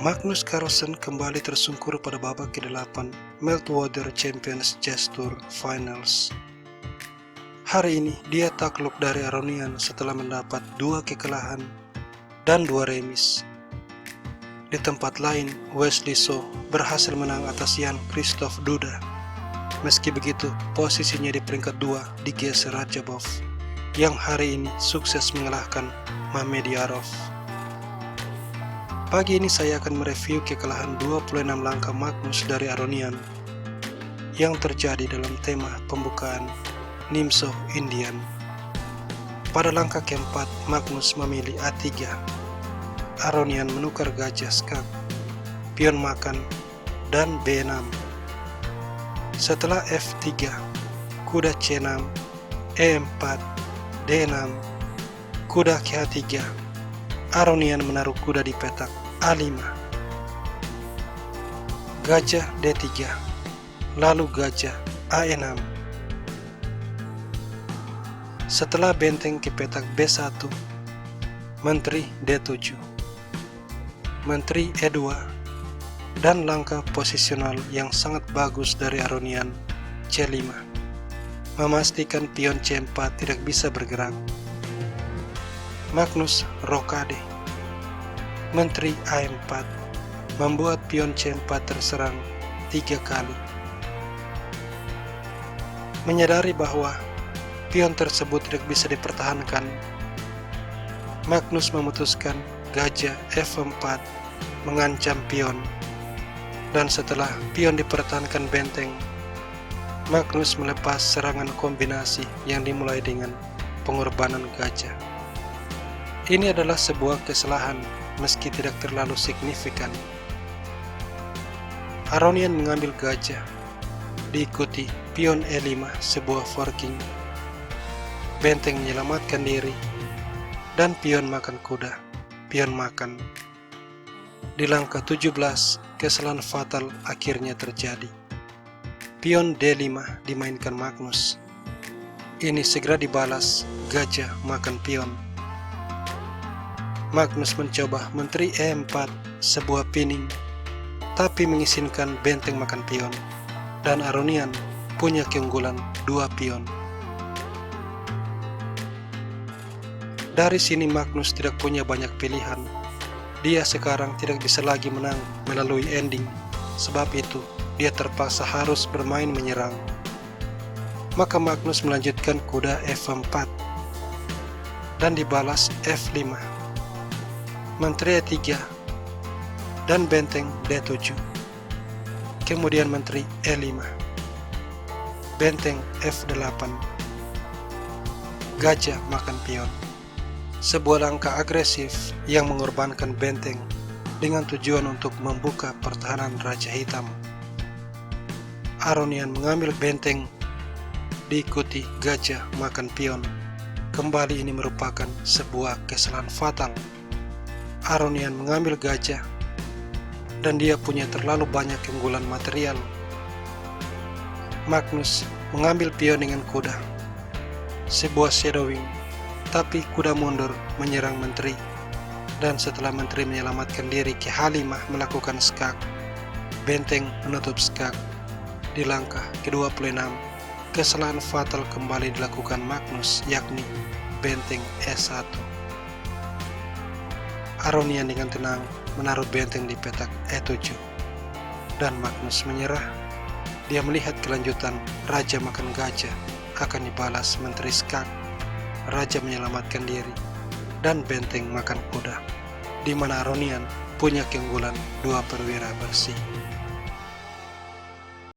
Magnus Carlsen kembali tersungkur pada babak ke-8 Meltwater Champions Chess Tour Finals. Hari ini dia takluk dari Aronian setelah mendapat 2 kekalahan dan 2 remis. Di tempat lain, Wesley So berhasil menang atas Jan-Krzysztof Duda. Meski begitu, posisinya di peringkat 2 digeser Radjabov, yang hari ini sukses mengalahkan Mamedyarov. Pagi ini saya akan mereview kekalahan 26 langkah Magnus dari Aronian yang terjadi dalam tema pembukaan Nimzo Indian. Pada langkah keempat, Magnus memilih A3. Aronian menukar gajah skak, pion makan, dan B6. Setelah F3, kuda C6, E4, D6, kuda ke H3. Aronian menaruh kuda di petak A5, gajah D3, lalu gajah A6. Setelah benteng ke petak B1, menteri D7, menteri E2, dan langkah posisional yang sangat bagus dari Aronian C5, memastikan pion C4 tidak bisa bergerak. Magnus rokade, menteri A4, membuat pion C4 terserang 3 kali. Menyadari bahwa pion tersebut tidak bisa dipertahankan, Magnus memutuskan gajah F4 mengancam pion, dan setelah pion dipertahankan benteng, Magnus melepas serangan kombinasi yang dimulai dengan pengorbanan gajah. Ini adalah sebuah kesalahan meski tidak terlalu signifikan. Aronian mengambil gajah, diikuti pion E5 sebuah forking, benteng menyelamatkan diri, dan pion makan kuda, pion makan. Di langkah 17, kesalahan fatal akhirnya terjadi. Pion D5 dimainkan Magnus. Ini segera dibalas, gajah makan pion. Magnus mencoba menteri E4 sebuah pinning, tapi mengizinkan benteng makan pion, dan Aronian punya keunggulan 2 pion. Dari sini Magnus tidak punya banyak pilihan. Dia sekarang tidak bisa lagi menang melalui ending, sebab itu dia terpaksa harus bermain menyerang. Maka Magnus melanjutkan kuda F4 dan dibalas F5, menteri E3, dan benteng D7. Kemudian menteri E5, benteng F8, gajah makan pion. Sebuah langkah agresif yang mengorbankan benteng dengan tujuan untuk membuka pertahanan Raja Hitam. Aronian mengambil benteng, diikuti gajah makan pion. Kembali ini merupakan sebuah kesalahan fatal. Aronian mengambil gajah, dan dia punya terlalu banyak keunggulan material. Magnus mengambil pion dengan kuda, sebuah shadowing, tapi kuda mundur menyerang menteri, dan setelah menteri menyelamatkan diri ke H5 melakukan skak, benteng menutup skak. Di langkah ke-26, kesalahan fatal kembali dilakukan Magnus, yakni benteng E1. Aronian dengan tenang menaruh benteng di petak E7, dan Magnus menyerah. Dia melihat kelanjutan raja makan gajah akan dibalas menteri skak, raja menyelamatkan diri, dan benteng makan kuda, di mana Aronian punya keunggulan 2 perwira bersih.